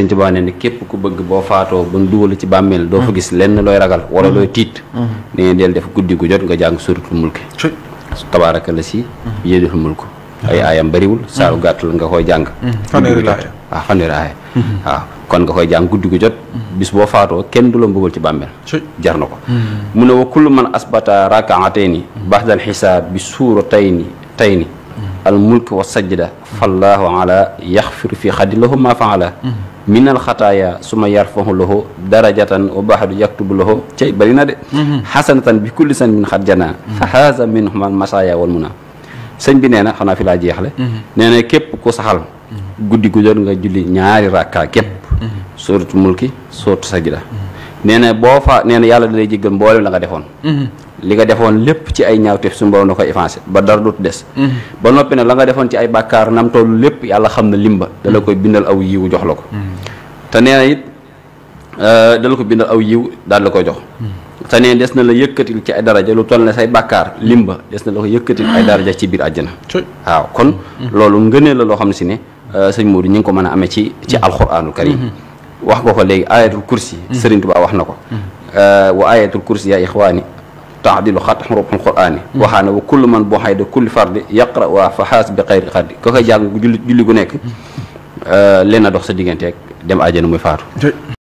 Sëñ Tuubaa ne ni képp ku bëgg boo faatoo ba dugal ci bàmmeel doo fa gis lenn looy ragal wala looy tiit ne del def guddi gu jot nga jàng suuratul mulk tabaaraka la si yéedul mulk ay aayam bariwul saaru gàttal nga koy jàng fanweeri aaya waaw kon nga koy jàng guddi gu jot bis boo faatoo kenn du la mbugal ci bàmmeel jar na ko mu ne wa kullu man asbata rakaatayni ba'dal xisaab bi suuratayni al mulk wa sajda fallahu ala yaxfiru fi xaddi lahu ma faala min al xataaya suma yarfahu lahu darajatan wa baxadu yaktubu lahu cay bari na de xasanatan bi kulli san min xat jana fa haza min humal masaaya wal muna sëñ bi nee na xanaa fi laa jeexle nee na képp ku saxal guddi gu jot nga julli ñaari rakka képp suuratu mulki suuratu sajda nee na boo fa nee na yàlla da lay jéggal mboolem la nga defoon li nga defoon lépp ci ay ñaawteef suñu borom da koy effacé ba dara dootu des ba noppi nag la nga defoon ci ay bàkkaar nam tollu lépp yàlla xam na limba da la koy bindal aw yiwu jox la ko te nee na it da la ko bindal aw yiw daal la koy jox te nee des na la yëkkatil ci ay daraja lu toll ne say bàkkaar limba des na la ko yëkkatil ay daraja ci biir àjjana waaw kon loolu ngënee la loo xam ne si ne sëñ Modou ñu ngi ko mën a amee ci alxuraanul karim wax nga ko léegi ayatul kursi Sëriñ Tuubaa wax na ko wa ayatul kursi yaa ixwaani taadilu xat xuruful quraani waxaane wa kullu man boo xayda kulli fardi yaqra waa fa xaas bi xayri xaddi ko koy jàng julli gu nekk leen a dox sa digganteeg dem àjjana muy faatu